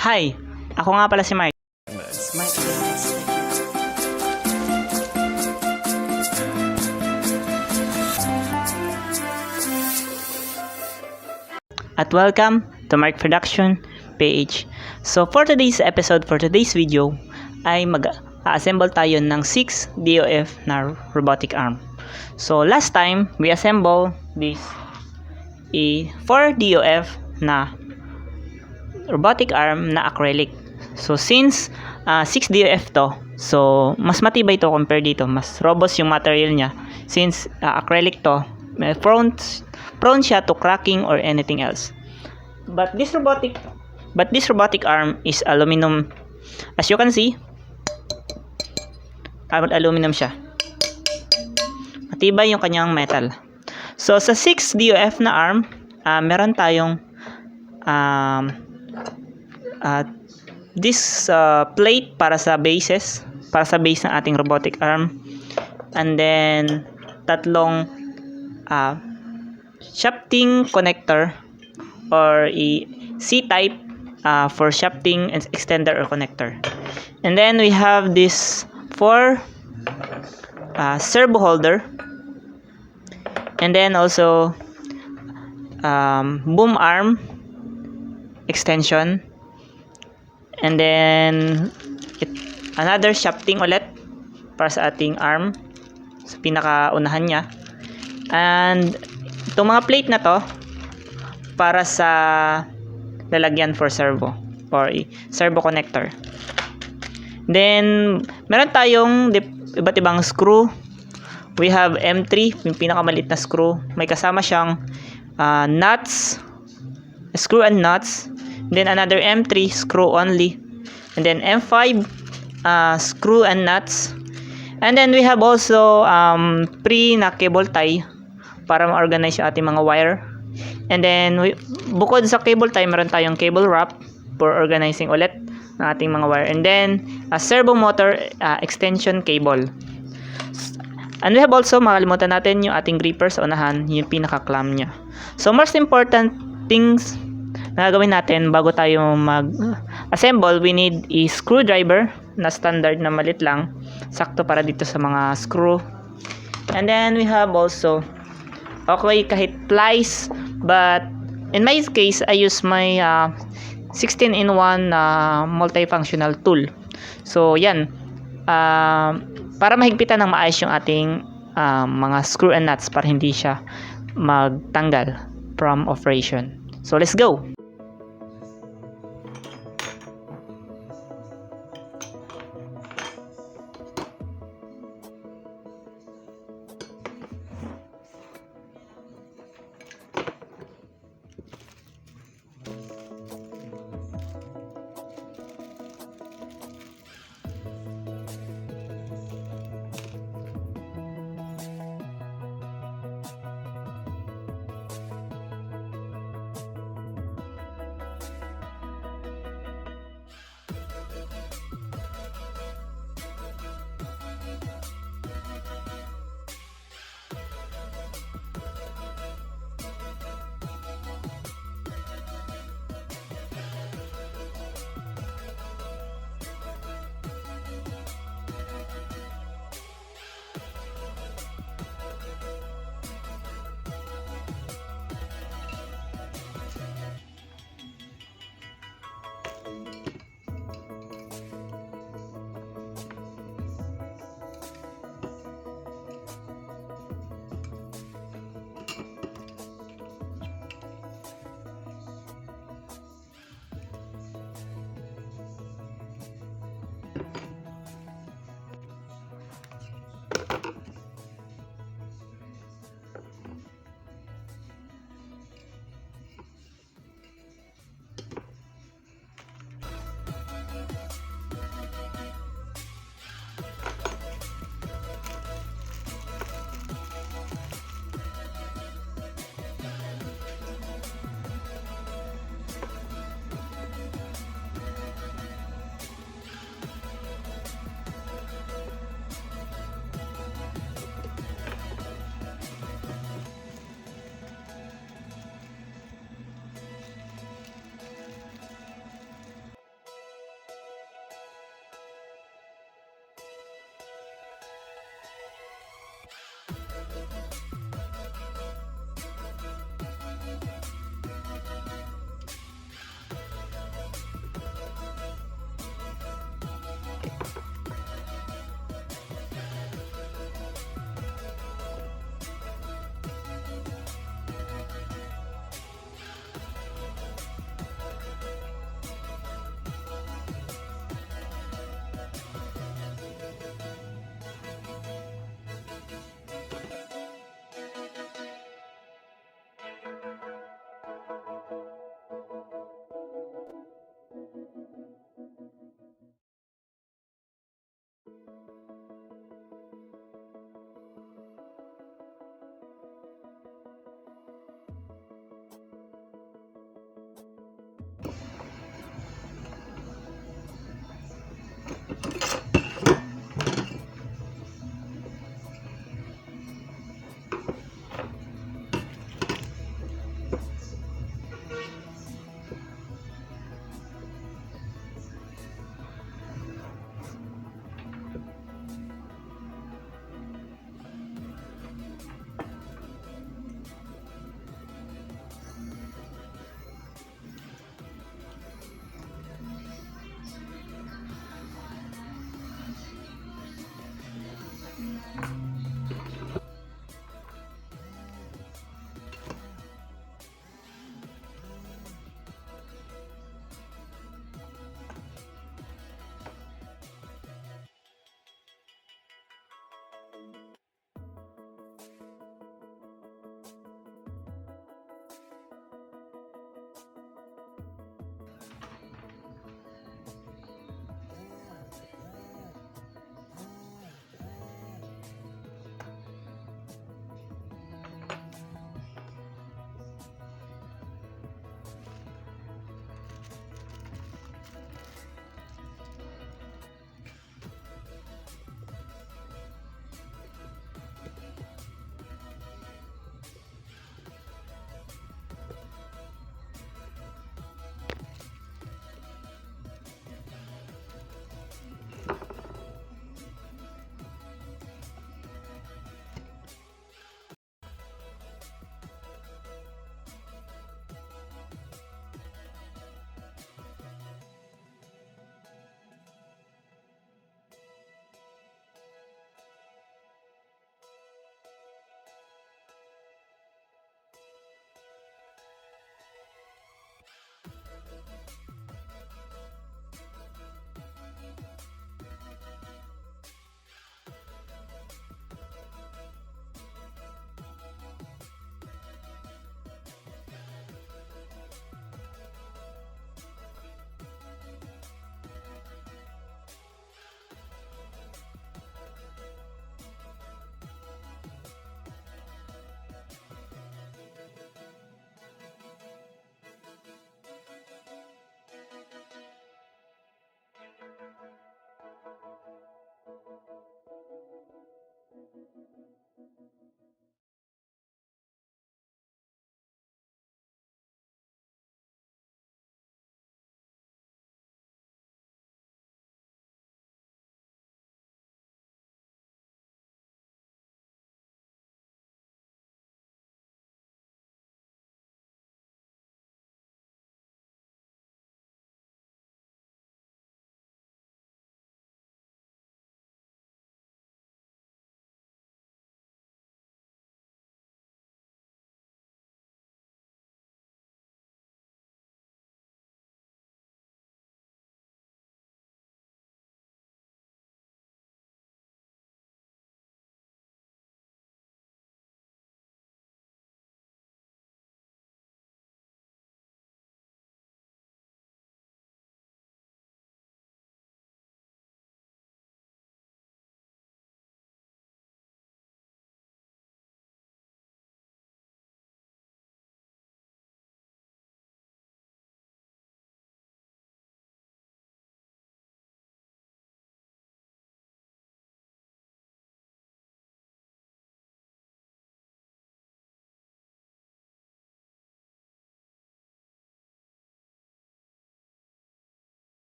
Hi! Ako nga pala si Mark. At welcome to Mark Production PH. So for today's episode, for today's video, ay mag-assemble tayo ng 6 DOF na robotic arm. So last time, we assemble this 4 DOF na robotic arm na acrylic. So since 6 DOF to, so mas matibay to compare dito, mas robust yung material niya since acrylic to, prone siya to cracking or anything else. But this robotic arm is aluminum. As you can see, aluminum siya. Matibay yung kanyang metal. So sa 6 DOF na arm, meron tayong this plate para sa base ng ating robotic arm, and then tatlong shafting connector or C-type for shafting and extender or connector. And then we have this 4 servo holder, and then also boom arm extension, and then another shafting ulit para sa ating arm sa pinakaunahan niya. And itong mga plate na to para sa lalagyan for servo or servo connector. Then meron tayong iba't ibang screw. We have M3, yung pinakamalit na screw. May kasama siyang nuts, screw and nuts. Then another M3 screw only, and then M5 screw and nuts. And then we have also pre na cable tie para ma-organize yung ating mga wire. And then bukod sa cable tie, meron tayong cable wrap for organizing ulit ng ating mga wire. And then a servo motor extension cable. And we have also, makalimutan natin yung ating gripper sa unahan, yung pinaka-clamp niya. So most important things na gagawin natin bago tayo mag-assemble, we need a screwdriver na standard na malit lang, sakto para dito sa mga screw. And then we have also, okay, kahit plies, but in my case, I use my 16-in-1 multifunctional tool. So yan, para mahigpitan ng maayos yung ating mga screw and nuts para hindi siya magtanggal from operation. So let's go!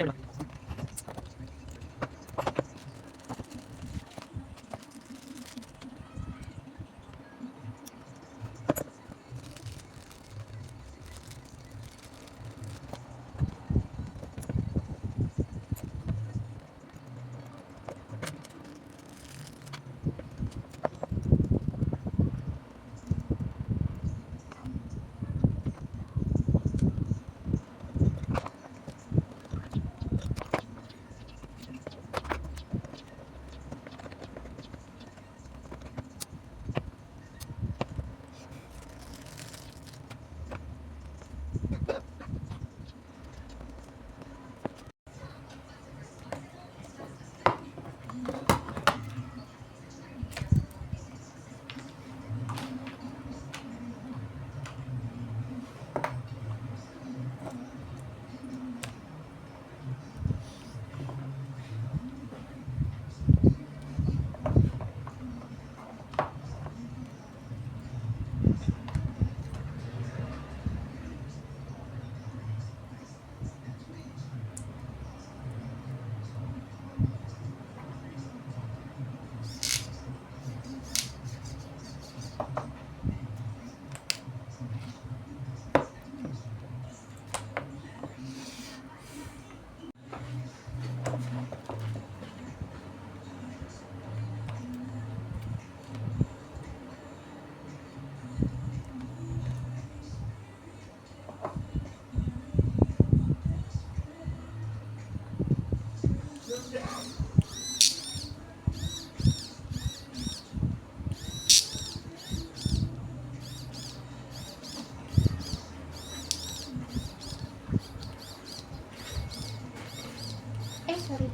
Ay, sorry.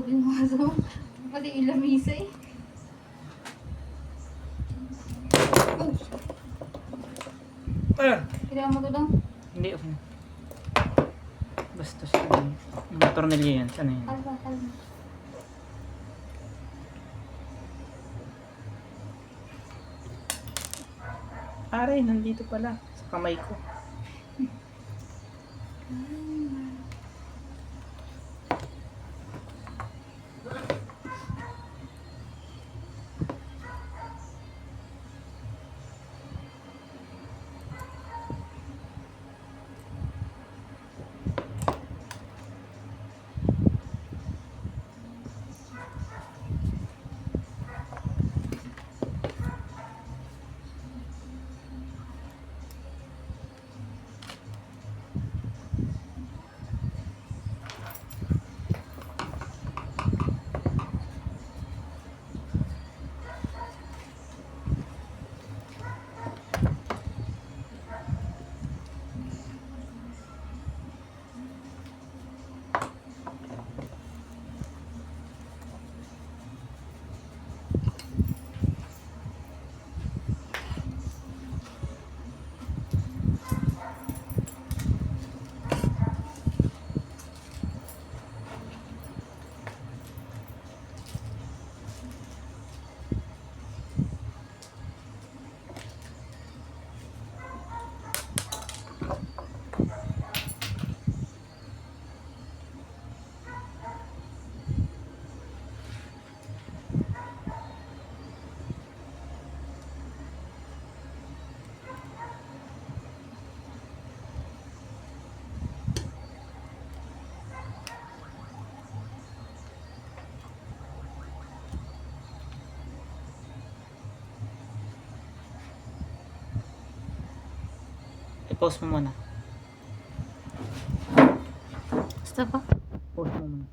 Sabi mo sa pati ilamisa eh. Kailangan mo to daw? Hindi, okay. Basta siya. Mga tornilyo yan. Sana yan? Kalma, kalma. Aray, nandito pala. Sa kamay ko. I-pause mo muna. Basta ba? Pause mo muna.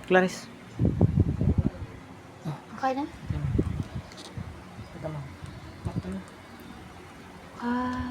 Clarice. Okay na? Ito mo. Ah.